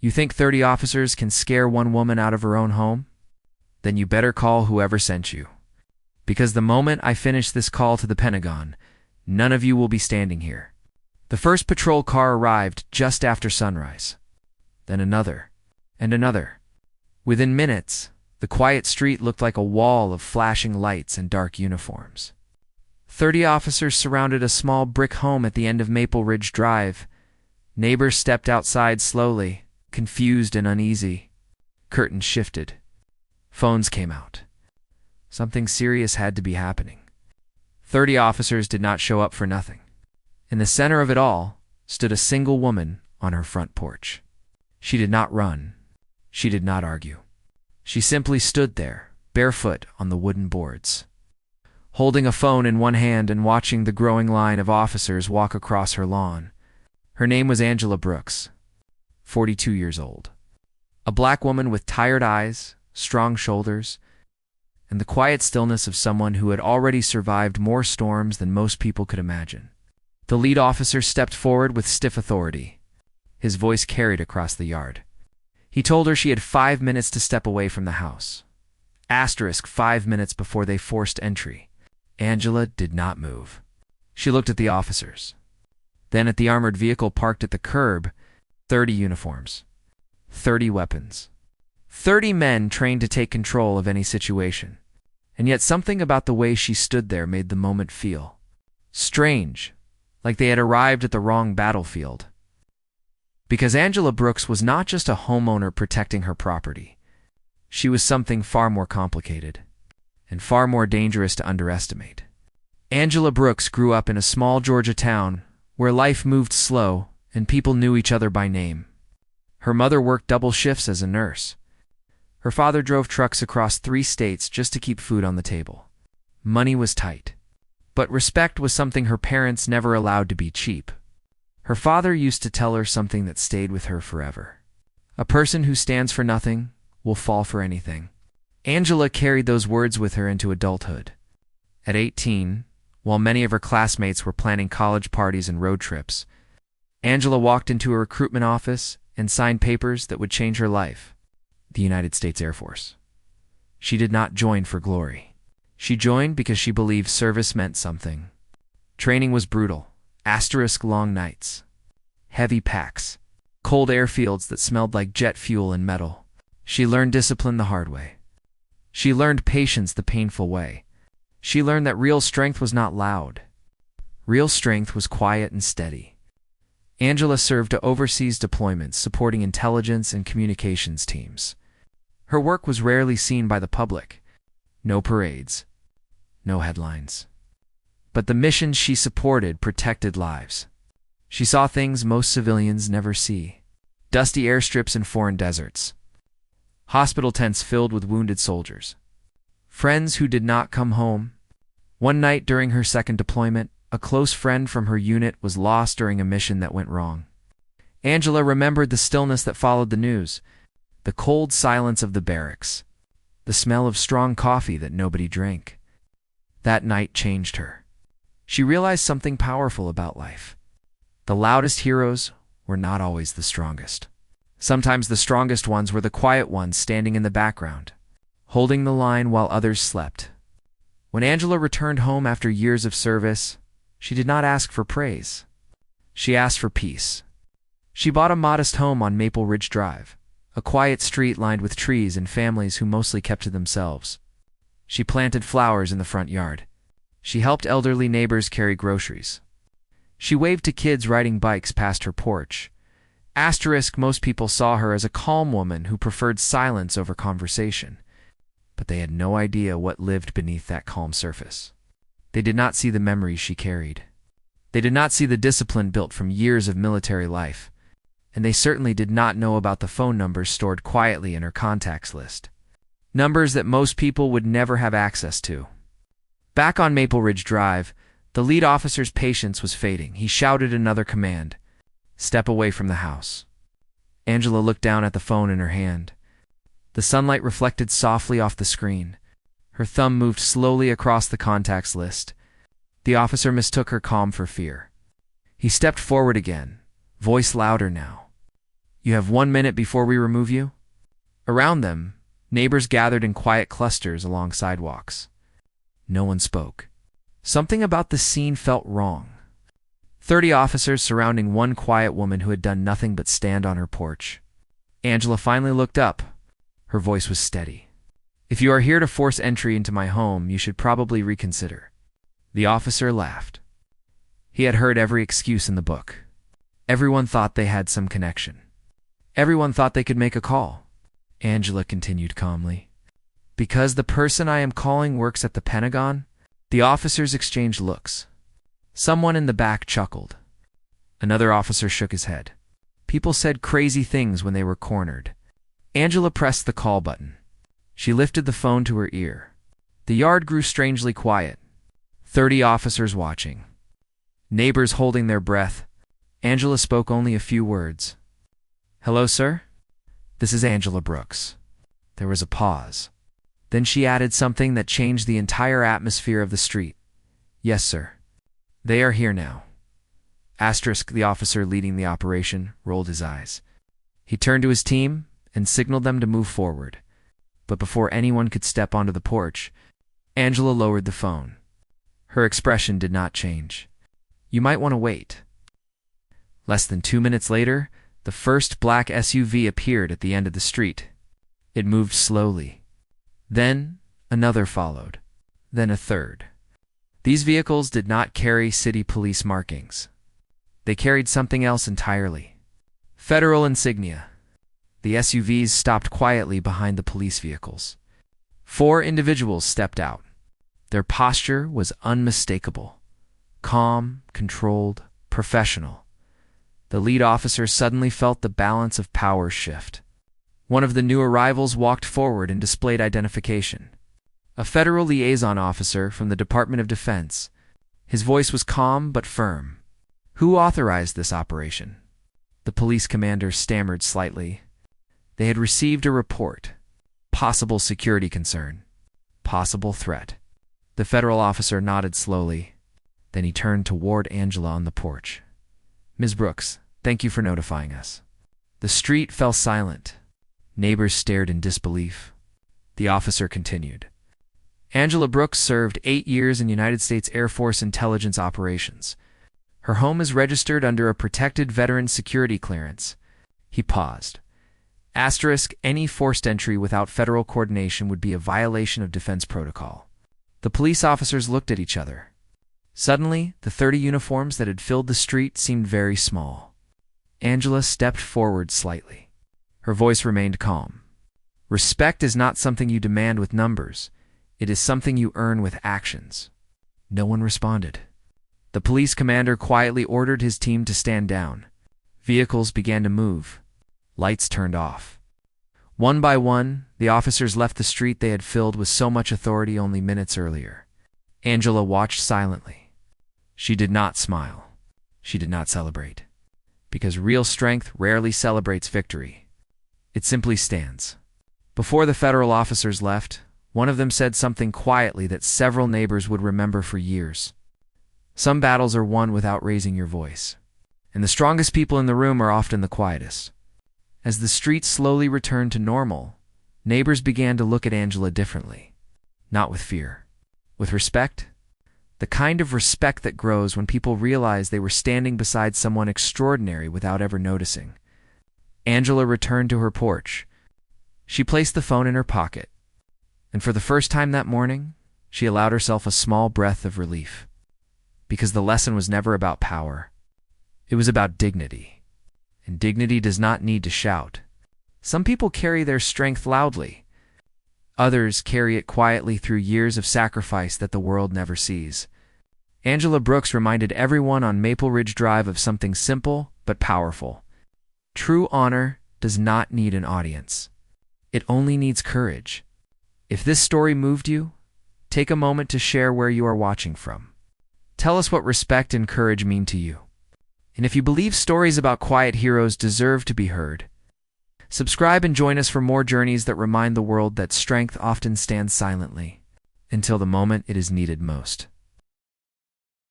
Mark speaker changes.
Speaker 1: You think 30 officers can scare one woman out of her own home? Then you better call whoever sent you. Because the moment I finish this call to the Pentagon, none of you will be standing here. The first patrol car arrived just after sunrise. Then another, and another. Within minutes, the quiet street looked like a wall of flashing lights and dark uniforms. 30 officers surrounded a small brick home at the end of Maple Ridge Drive. Neighbors stepped outside slowly, confused and uneasy. Curtains shifted. Phones came out. Something serious had to be happening. 30 officers did not show up for nothing. In the center of it all stood a single woman on her front porch. She did not run. She did not argue. She simply stood there, barefoot on the wooden boards, holding a phone in one hand and watching the growing line of officers walk across her lawn. Her name was Angela Brooks, 42 years old. A black woman with tired eyes, strong shoulders, and the quiet stillness of someone who had already survived more storms than most people could imagine. The lead officer stepped forward with stiff authority. His voice carried across the yard. He told her she had 5 minutes to step away from the house. * 5 minutes before they forced entry. Angela did not move. She looked at the officers. Then at the armored vehicle parked at the curb. 30 uniforms. 30 weapons. 30 men trained to take control of any situation. And yet something about the way she stood there made the moment feel strange, like they had arrived at the wrong battlefield. Because Angela Brooks was not just a homeowner protecting her property. She was something far more complicated and far more dangerous to underestimate. Angela Brooks grew up in a small Georgia town where life moved slow and people knew each other by name. Her mother worked double shifts as a nurse. Her father drove trucks across 3 states just to keep food on the table. Money was tight, but respect was something her parents never allowed to be cheap. Her father used to tell her something that stayed with her forever. A person who stands for nothing will fall for anything. Angela carried those words with her into adulthood. At 18, while many of her classmates were planning college parties and road trips, Angela walked into a recruitment office and signed papers that would change her life. The United States Air Force. She did not join for glory. She joined because she believed service meant something. Training was brutal. * long nights. Heavy packs. Cold airfields that smelled like jet fuel and metal. She learned discipline the hard way. She learned patience the painful way. She learned that real strength was not loud. Real strength was quiet and steady. Angela served to overseas deployments supporting intelligence and communications teams. Her work was rarely seen by the public. No parades. No headlines. But the missions she supported protected lives. She saw things most civilians never see. Dusty airstrips in foreign deserts. Hospital tents filled with wounded soldiers. Friends who did not come home. One night during her second deployment, a close friend from her unit was lost during a mission that went wrong. Angela remembered the stillness that followed the news, the cold silence of the barracks, the smell of strong coffee that nobody drank. That night changed her. She realized something powerful about life. The loudest heroes were not always the strongest. Sometimes the strongest ones were the quiet ones standing in the background, holding the line while others slept. When Angela returned home after years of service, she did not ask for praise. She asked for peace. She bought a modest home on Maple Ridge Drive, a quiet street lined with trees and families who mostly kept to themselves. She planted flowers in the front yard. She helped elderly neighbors carry groceries. She waved to kids riding bikes past her porch. Most people saw her as a calm woman who preferred silence over conversation. But they had no idea what lived beneath that calm surface. They did not see the memories she carried. They did not see the discipline built from years of military life. And they certainly did not know about the phone numbers stored quietly in her contacts list. Numbers that most people would never have access to. Back on Maple Ridge Drive, the lead officer's patience was fading. He shouted another command. Step away from the house. Angela looked down at the phone in her hand. The sunlight reflected softly off the screen. Her thumb moved slowly across the contacts list. The officer mistook her calm for fear. He stepped forward again, voice louder now. You have 1 minute before we remove you." Around them, neighbors gathered in quiet clusters along sidewalks. No one spoke. Something about the scene felt wrong. 30 officers surrounding one quiet woman who had done nothing but stand on her porch. Angela finally looked up. Her voice was steady. "If you are here to force entry into my home, you should probably reconsider." The officer laughed. He had heard every excuse in the book. Everyone thought they had some connection. Everyone thought they could make a call. Angela continued calmly. "Because the person I am calling works at the Pentagon?" The officers exchanged looks. Someone in the back chuckled. Another officer shook his head. People said crazy things when they were cornered. Angela pressed the call button. She lifted the phone to her ear. The yard grew strangely quiet. 30 officers watching. Neighbors holding their breath. Angela spoke only a few words. "Hello, sir? This is Angela Brooks." There was a pause. Then she added something that changed the entire atmosphere of the street. "Yes, sir. They are here now." Asterisk, the officer leading the operation, rolled his eyes. He turned to his team and signaled them to move forward. But before anyone could step onto the porch, Angela lowered the phone. Her expression did not change. "You might want to wait." Less than 2 minutes later, the first black SUV appeared at the end of the street. It moved slowly. Then another followed. Then a third. These vehicles did not carry city police markings. They carried something else entirely. Federal insignia. The SUVs stopped quietly behind the police vehicles. 4 individuals stepped out. Their posture was unmistakable. Calm, controlled, professional. The lead officer suddenly felt the balance of power shift. One of the new arrivals walked forward and displayed identification. A federal liaison officer from the Department of Defense. His voice was calm but firm. "Who authorized this operation?" The police commander stammered slightly. They had received a report. Possible security concern. Possible threat. The federal officer nodded slowly. Then he turned toward Angela on the porch. "Ms. Brooks, thank you for notifying us." The street fell silent. Neighbors stared in disbelief. The officer continued. "Angela Brooks served 8 years in United States Air Force intelligence operations. Her home is registered under a protected veteran security clearance." He paused. Asterisk, any forced entry without federal coordination would be a violation of defense protocol. The police officers looked at each other. Suddenly, the 30 uniforms that had filled the street seemed very small. Angela stepped forward slightly. Her voice remained calm. "Respect is not something you demand with numbers. It is something you earn with actions." No one responded. The police commander quietly ordered his team to stand down. Vehicles began to move. Lights turned off. One by one, the officers left the street they had filled with so much authority only minutes earlier. Angela watched silently. She did not smile. She did not celebrate. Because real strength rarely celebrates victory. It simply stands. Before the federal officers left, one of them said something quietly that several neighbors would remember for years. "Some battles are won without raising your voice. And the strongest people in the room are often the quietest." As the street slowly returned to normal, neighbors began to look at Angela differently. Not with fear. With respect. The kind of respect that grows when people realize they were standing beside someone extraordinary without ever noticing. Angela returned to her porch. She placed the phone in her pocket. And for the first time that morning, she allowed herself a small breath of relief. Because the lesson was never about power. It was about dignity. And dignity does not need to shout. Some people carry their strength loudly. Others carry it quietly through years of sacrifice that the world never sees. Angela Brooks reminded everyone on Maple Ridge Drive of something simple but powerful. True honor does not need an audience. It only needs courage. If this story moved you, take a moment to share where you are watching from. Tell us what respect and courage mean to you. And if you believe stories about quiet heroes deserve to be heard, subscribe and join us for more journeys that remind the world that strength often stands silently until the moment it is needed most.